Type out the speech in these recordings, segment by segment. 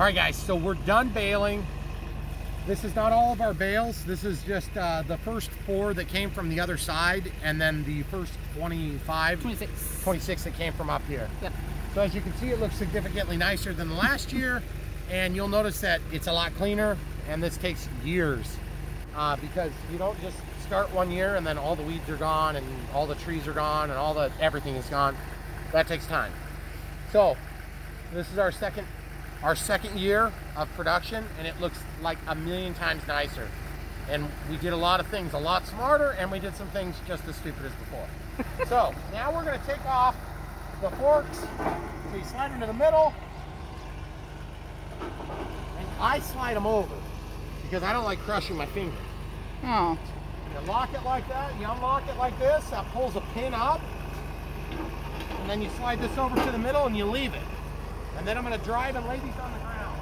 All right, guys, so we're done baling. This is not all of our bales. This is just the first 4 that came from the other side, and then the first 26 that came from up here. Yep. So as you can see, it looks significantly nicer than the last year, and you'll notice that it's a lot cleaner, and this takes years because you don't just start one year and then all the weeds are gone and all the trees are gone and everything is gone. That takes time. So this is our second year of production, and it looks like a million times nicer. And we did a lot of things a lot smarter, and we did some things just as stupid as before. So now we're going to take off the forks. So you slide into the middle, and I slide them over because I don't like crushing my finger. Oh. You lock it like that, you unlock it like this, that pulls a pin up, and then you slide this over to the middle and you leave it. And then I'm going to drive and lay these on the ground.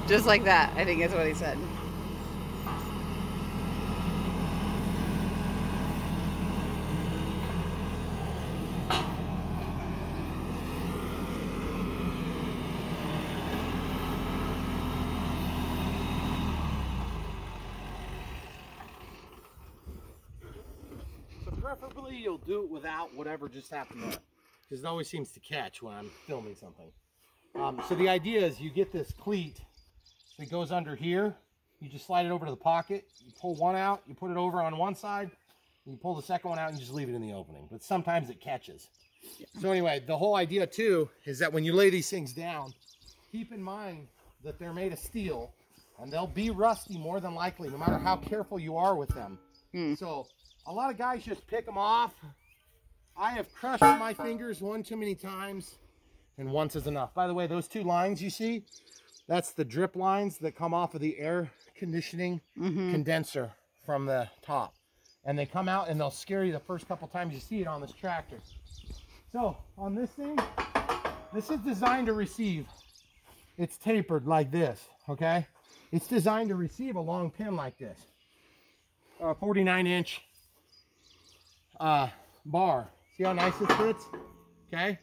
Just like that, I think is what he said. So preferably you'll do it without whatever just happened there, because it always seems to catch when I'm filming something. So the idea is you get this cleat that goes under here, you just slide it over to the pocket, you pull one out, you put it over on one side, you pull the second one out and you just leave it in the opening. But sometimes it catches. Yeah. So anyway, the whole idea too is that when you lay these things down, keep in mind that they're made of steel and they'll be rusty more than likely, no matter how careful you are with them. So a lot of guys just pick them off. I have crushed my fingers one too many times, and once is enough. By the way, those 2 lines you see, that's the drip lines that come off of the air conditioning condenser from the top. And they come out and they'll scare you the first couple times you see it on this tractor. So on this thing, this is designed to receive. It's tapered like this, okay? It's designed to receive a long pin like this. A 49-inch bar. See how nice this fits? Okay?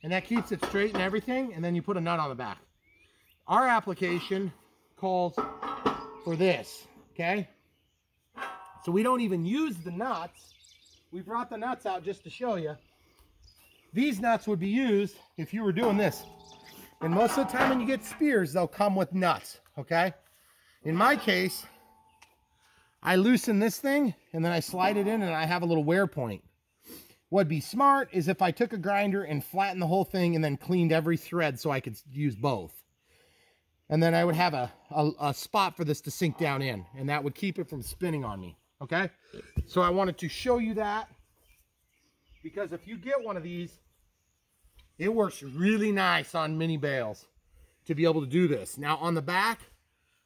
And that keeps it straight and everything, and then you put a nut on the back. Our application calls for this, okay? So we don't even use the nuts. We brought the nuts out just to show you. These nuts would be used if you were doing this. And most of the time when you get spears, they'll come with nuts, okay? In my case, I loosen this thing, and then I slide it in, and I have a little wear point. What'd be smart is if I took a grinder and flattened the whole thing and then cleaned every thread so I could use both. And then I would have a spot for this to sink down in, and that would keep it from spinning on me, okay? So I wanted to show you that, because if you get one of these, it works really nice on mini bales to be able to do this. Now on the back,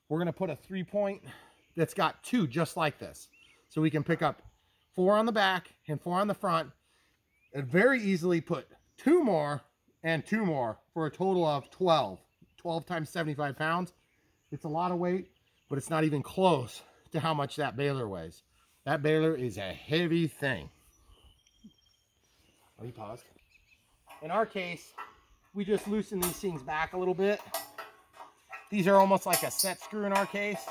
we're gonna put a 3-point that's got 2 just like this. So we can pick up 4 on the back and 4 on the front, and very easily put 2 more and 2 more for a total of 12. 12 times 75 pounds. It's a lot of weight, but it's not even close to how much that baler weighs. That baler is a heavy thing. Oh, you paused. In our case, we just loosen these things back a little bit. These are almost like a set screw in our case.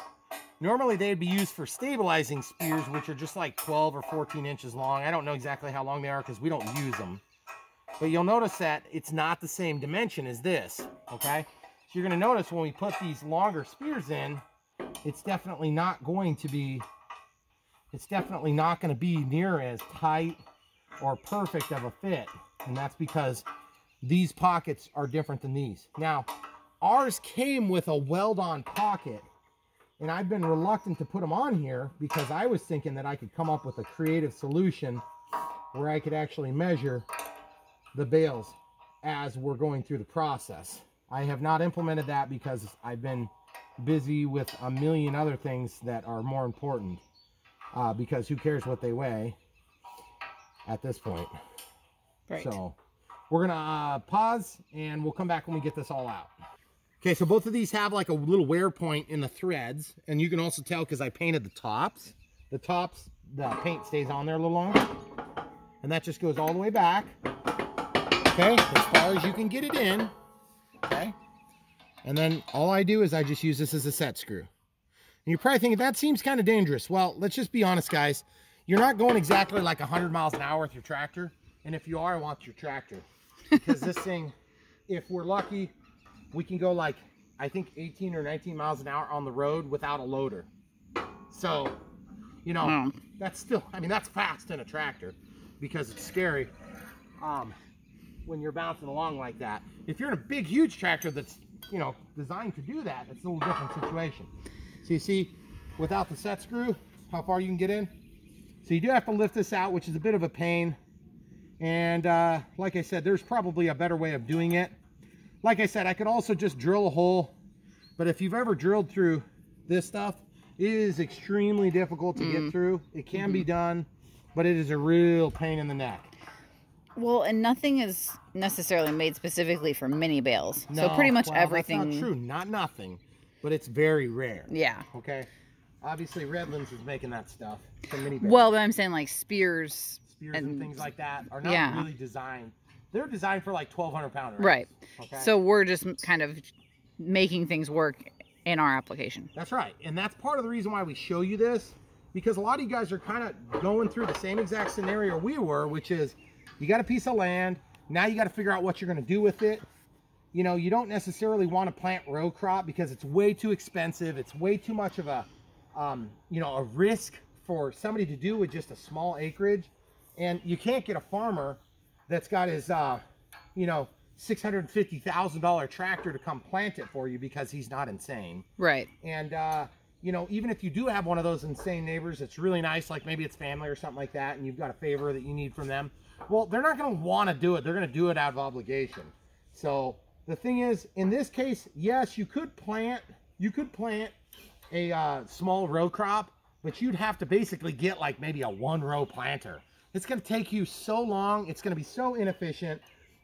Normally they'd be used for stabilizing spears, which are just like 12 or 14 inches long. I don't know exactly how long they are because we don't use them. But you'll notice that it's not the same dimension as this, okay? So you're going to notice when we put these longer spears in, it's definitely not going to be near as tight or perfect of a fit And that's because these pockets are different than these. Now, ours came with a weld-on pocket, and I've been reluctant to put them on here because I was thinking that I could come up with a creative solution where I could actually measure the bales as we're going through the process. I have not implemented that because I've been busy with a million other things that are more important, because who cares what they weigh at this point. Right. So we're gonna pause and we'll come back when we get this all out. Okay, so both of these have like a little wear point in the threads, and you can also tell because I painted the tops. The paint stays on there a little longer, and that just goes all the way back. Okay, as far as you can get it in. Okay, and then all I do is I just use this as a set screw. And you're probably thinking that seems kind of dangerous. Well, let's just be honest, guys. You're not going exactly like 100 miles an hour with your tractor, and if you are, I want your tractor, because this thing, if we're lucky, we can go like, I think 18 or 19 miles an hour on the road without a loader. So, you know, that's still, I mean, that's fast in a tractor because it's scary when you're bouncing along like that. If you're in a big, huge tractor that's, you know, designed to do that, it's a little different situation. So you see, without the set screw, how far you can get in? So you do have to lift this out, which is a bit of a pain. And like I said, there's probably a better way of doing it. Like I said, I could also just drill a hole, but if you've ever drilled through this stuff, it is extremely difficult to get through. It can be done, but it is a real pain in the neck. Well, and nothing is necessarily made specifically for mini bales. No, so pretty much everything. That's not true. Not nothing, but it's very rare. Yeah. Okay. Obviously, Redlands is making that stuff for mini bales. Well, but I'm saying like spears and things like that are not really designed. They're designed for like 1,200 pound rigs. Right. Okay? So we're just kind of making things work in our application. That's right. And that's part of the reason why we show you this, because a lot of you guys are kind of going through the same exact scenario we were, which is you got a piece of land. Now you got to figure out what you're going to do with it. You know, you don't necessarily want to plant row crop because it's way too expensive. It's way too much of a, you know, a risk for somebody to do with just a small acreage. And you can't get a farmer that's got his, you know, $650,000 tractor to come plant it for you because he's not insane. Right. And, you know, even if you do have one of those insane neighbors that's really nice, like maybe it's family or something like that, and you've got a favor that you need from them, well, they're not going to want to do it. They're going to do it out of obligation. So the thing is, in this case, yes, you could plant a small row crop, but you'd have to basically get like maybe a 1-row planter. It's going to take you so long. It's going to be so inefficient.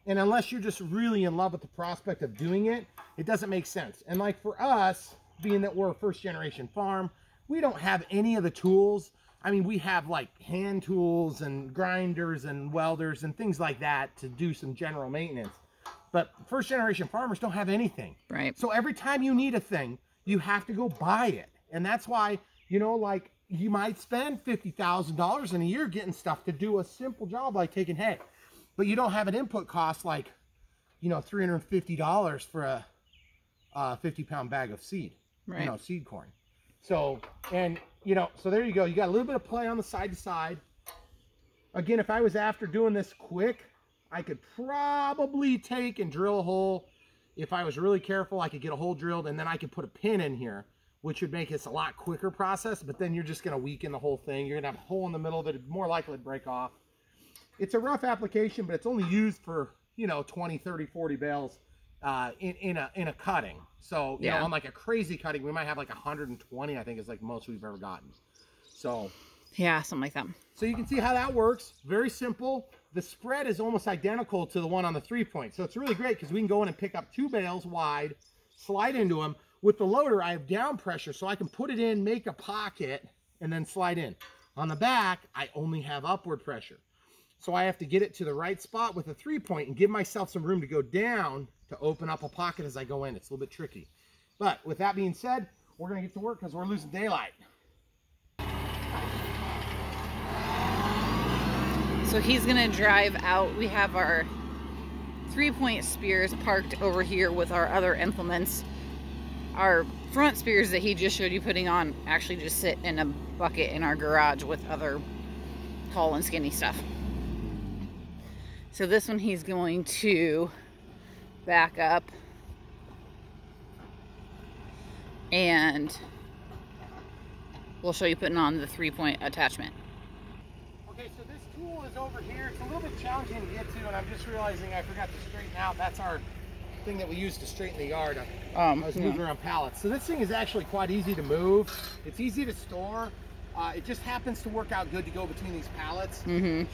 And unless you're just really in love with the prospect of doing it, it doesn't make sense. And like for us, being that we're a first generation farm, we don't have any of the tools. I mean, we have like hand tools and grinders and welders and things like that to do some general maintenance. But first generation farmers don't have anything. Right. So every time you need a thing, you have to go buy it. And that's why, you know, like you might spend $50,000 in a year getting stuff to do a simple job like taking hay. But you don't have an input cost like, you know, $350 for a 50-pound bag of seed, right. You know, seed corn. So, and, you know, so there you go. You got a little bit of play on the side to side. Again, if I was after doing this quick, I could probably take and drill a hole. If I was really careful, I could get a hole drilled and then I could put a pin in here, which would make this a lot quicker process. But then you're just going to weaken the whole thing. You're going to have a hole in the middle that is more likely to break off. It's a rough application, but it's only used for, you know, 20, 30, 40 bales in a cutting. So, you know, on like a crazy cutting, we might have like 120, I think is like most we've ever gotten. So, yeah, something like that. So you can see how that works. Very simple. The spread is almost identical to the one on the 3-point. So it's really great because we can go in and pick up 2 bales wide, slide into them. With the loader, I have down pressure, so I can put it in, make a pocket, and then slide in. On the back, I only have upward pressure. So I have to get it to the right spot with a 3-point and give myself some room to go down to open up a pocket as I go in. It's a little bit tricky. But with that being said, we're going to get to work because we're losing daylight. So he's going to drive out. We have our 3-point spears parked over here with our other implements. Our front spears that he just showed you putting on actually just sit in a bucket in our garage with other tall and skinny stuff. So this one he's going to back up and we'll show you putting on the 3-point attachment. Okay, so this tool is over here. It's a little bit challenging to get to, and I'm just realizing I forgot to straighten out. That's our thing that we use to straighten the yard. I was moving around pallets. So this thing is actually quite easy to move. It's easy to store. It just happens to work out good to go between these pallets.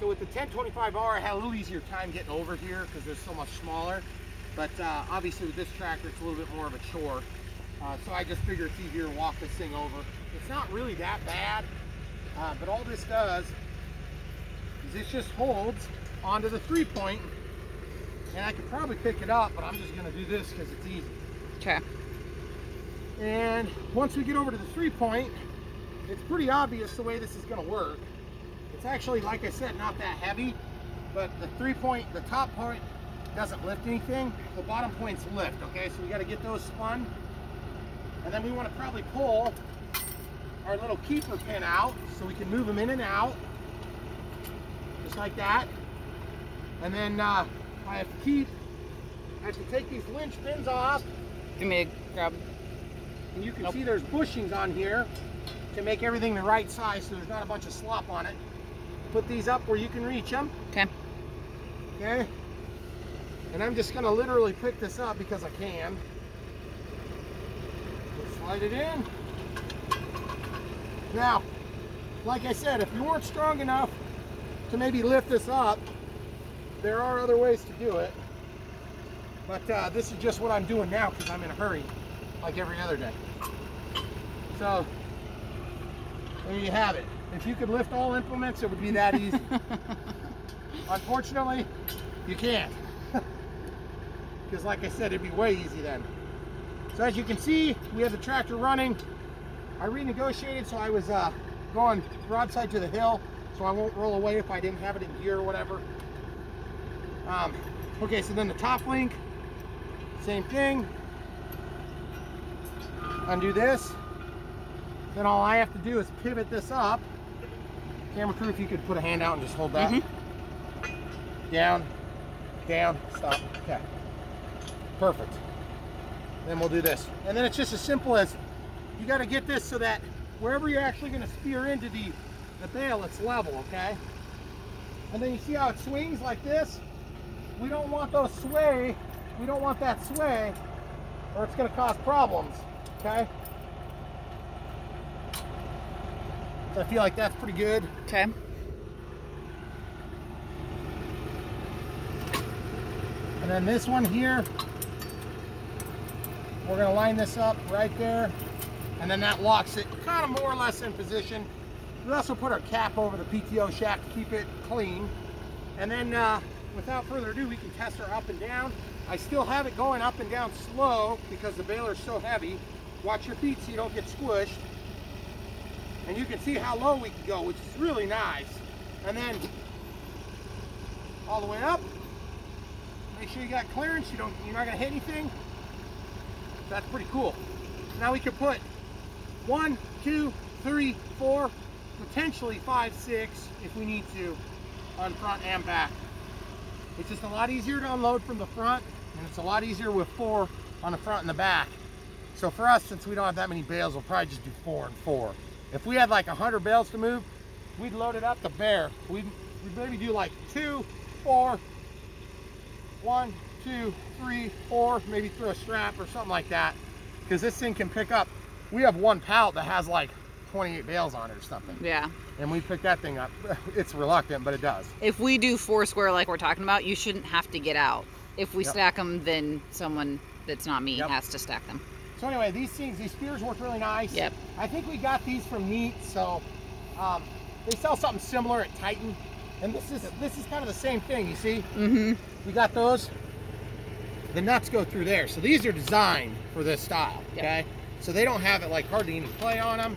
So with the 1025R, I had a little easier time getting over here because they're so much smaller. But obviously with this tractor, it's a little bit more of a chore. So I just figure it's easier to walk this thing over. It's not really that bad, but all this does is this just holds onto the 3-point, and I could probably pick it up, but I'm just gonna do this because it's easy. Okay. And once we get over to the 3-point, it's pretty obvious the way this is gonna work. It's actually, like I said, not that heavy, but the 3-point, the top point doesn't lift anything. The bottom points lift, okay? So we gotta get those spun. And then we wanna probably pull our little keeper pin out so we can move them in and out, just like that. And then I have to take these winch pins off. Give me a grab. And you can see there's bushings on here to make everything the right size so there's not a bunch of slop on it. Put these up where you can reach them. Okay. Okay. And I'm just gonna literally pick this up because I can. Just slide it in. Now, like I said, if you weren't strong enough to maybe lift this up, there are other ways to do it. But this is just what I'm doing now because I'm in a hurry, like every other day. So, there you have it. If you could lift all implements, it would be that easy. Unfortunately, you can't. Because like I said, it'd be way easy then. So as you can see, we have the tractor running. I renegotiated, so I was going broadside to the hill, so I won't roll away if I didn't have it in gear or whatever. Okay, so then the top link, same thing. Undo this. Then all I have to do is pivot this up. Camera crew, if you could put a hand out and just hold that. Down, down, stop. Okay. Perfect. Then we'll do this. And then it's just as simple as you got to get this so that wherever you're actually going to spear into the bale, it's level, okay? And then you see how it swings like this? We don't want those sway. We don't want that sway, or it's going to cause problems, okay? So I feel like that's pretty good. Okay. And then this one here, we're going to line this up right there, and then that locks it kind of more or less in position. We also put our cap over the PTO shaft to keep it clean. And then without further ado, we can test our up and down. I still have it going up and down slow because the baler's so heavy. Watch your feet so you don't get squished. And you can see how low we can go, which is really nice. And then all the way up. Make sure you got clearance. You're not going to hit anything. That's pretty cool. Now we can put 1, 2, 3, 4, potentially 5, 6 if we need to on front and back. It's just a lot easier to unload from the front, and it's a lot easier with 4 on the front and the back. So for us, since we don't have that many bales, we'll probably just do 4 and 4. If we had like 100 bales to move, we'd load it up to bear. We'd maybe do like 2, 4, 1, 2, 3, 4, maybe throw a strap or something like that, because this thing can pick up. We have one pallet that has like 28 bales on it or something. Yeah. And we pick that thing up. It's reluctant, but it does. If we do 4 square like we're talking about, you shouldn't have to get out. If we stack them, then someone that's not me has to stack them. So anyway, these spears work really nice. Yep. I think we got these from Neat, so they sell something similar at Titan. And this is kind of the same thing, you see? We got those. The nuts go through there. So these are designed for this style, okay? So they don't have it like hardly any play on them.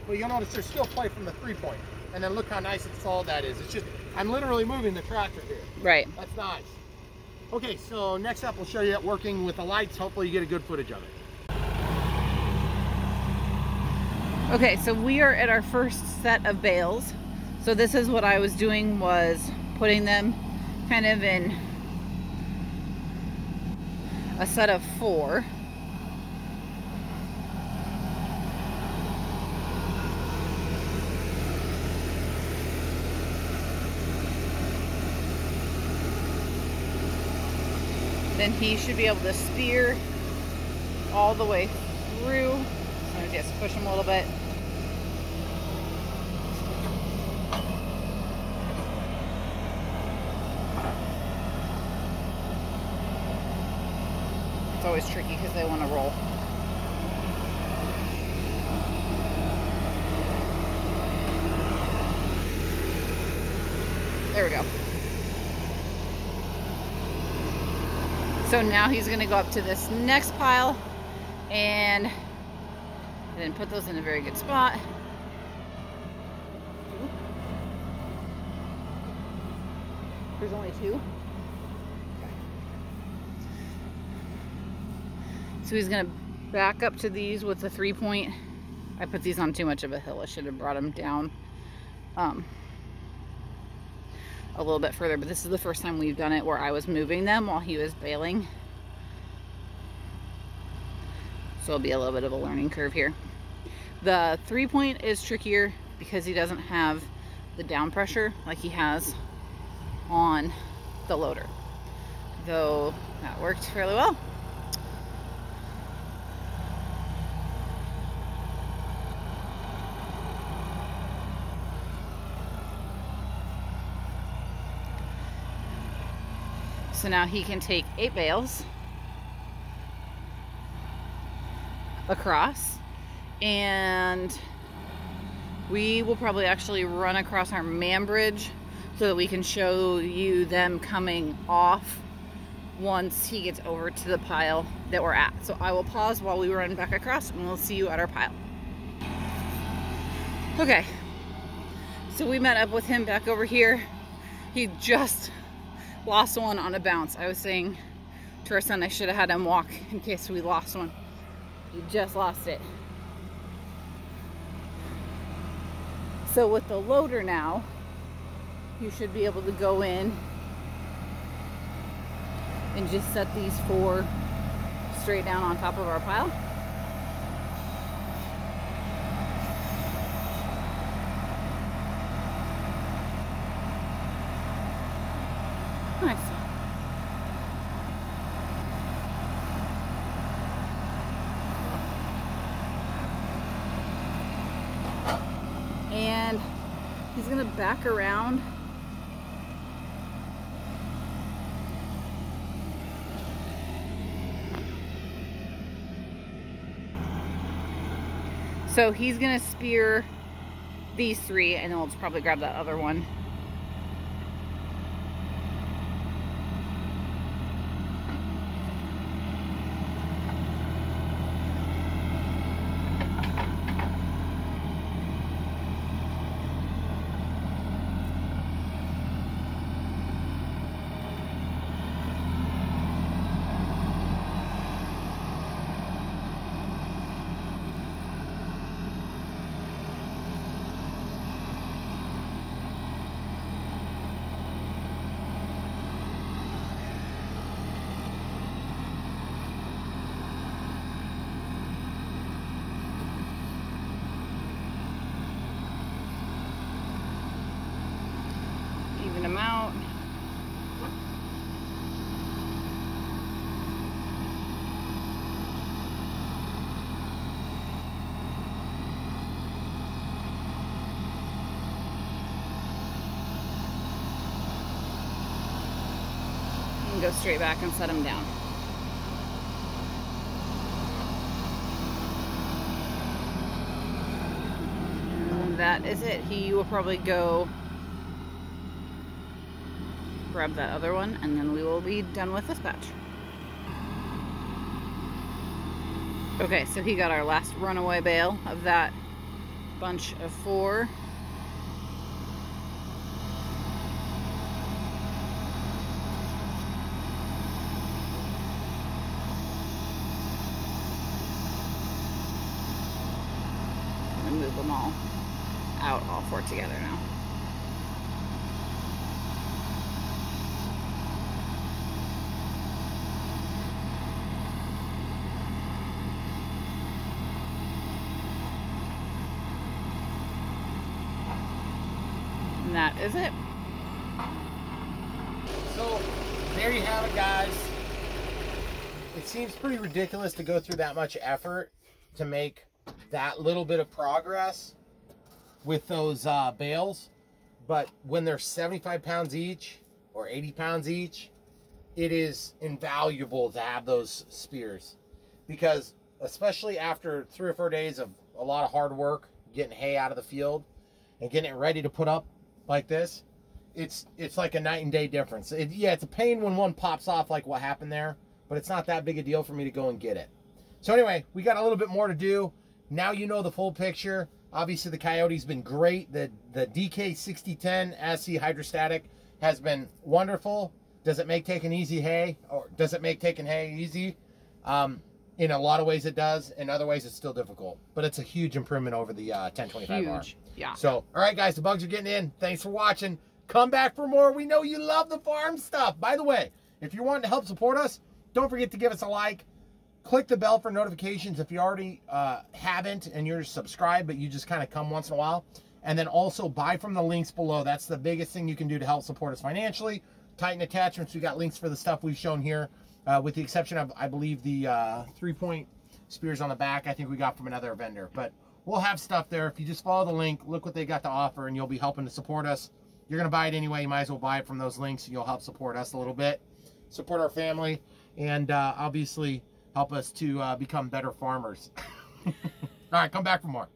But you'll notice there's still play from the 3-point. And then look how nice and solid that is. It's just, I'm literally moving the tractor here. Right. That's nice. Okay, so next up we'll show you it working with the lights. Hopefully you get a good footage of it. Okay, so we are at our first set of bales. So this is what I was doing, was putting them kind of in a set of 4. Then he should be able to spear all the way through. So just push him a little bit. It's always tricky because they want to roll. There we go. So now he's going to go up to this next pile and then put those in a very good spot. There's only 2. So he's going to back up to these with the 3-point. I put these on too much of a hill. I should have brought them down a little bit further, but this is the first time we've done it where I was moving them while he was baling. So it'll be a little bit of a learning curve here. The 3-point is trickier because he doesn't have the down pressure like he has on the loader. Though that worked fairly well. So now he can take 8 bales across, and we will probably actually run across our man bridge so that we can show you them coming off once he gets over to the pile that we're at. So I will pause while we run back across and we'll see you at our pile. Okay, so we met up with him back over here. He just lost one on a bounce. I was saying to our son I should have had him walk in case we lost one. He just lost it. So with the loader now, you should be able to go in and just set these 4 straight down on top of our pile. Nice. And he's gonna back around . So he's gonna spear these 3 and then we'll just probably grab that other one. Even them out. And go straight back and set them down. And that is it. He will probably go grab that other one and then we will be done with this batch. Okay, so he got our last runaway bale of that bunch of 4. I'm gonna move them all out, all 4 together now. that, is it? So there you have it, guys. It seems pretty ridiculous to go through that much effort to make that little bit of progress with those bales, but when they're 75 pounds each or 80 pounds each, it is invaluable to have those spears, because especially after 3 or 4 days of a lot of hard work getting hay out of the field and getting it ready to put up like this, it's like a night and day difference. Yeah, it's a pain when one pops off like what happened there, but it's not that big a deal for me to go and get it. So anyway, we got a little bit more to do. Now you know the full picture. Obviously the Kioti's been great. The DK6010SE hydrostatic has been wonderful. Does it make taking easy hay, or does it make taking hay easy? In a lot of ways it does. In other ways it's still difficult. But it's a huge improvement over the 1025R. Huge, yeah. So, all right, guys, the bugs are getting in. Thanks for watching. Come back for more. We know you love the farm stuff. By the way, if you're wanting to help support us, don't forget to give us a like. Click the bell for notifications if you already haven't and you're subscribed, but you just kind of come once in a while. And then also buy from the links below. That's the biggest thing you can do to help support us financially. Titan attachments, we got links for the stuff we've shown here, with the exception of, I believe, the 3-point spears on the back. I think we got from another vendor. But we'll have stuff there. If you just follow the link, look what they got to offer, and you'll be helping to support us. You're going to buy it anyway. You might as well buy it from those links, and you'll help support us a little bit. Support our family, and obviously help us to become better farmers. All right, come back for more.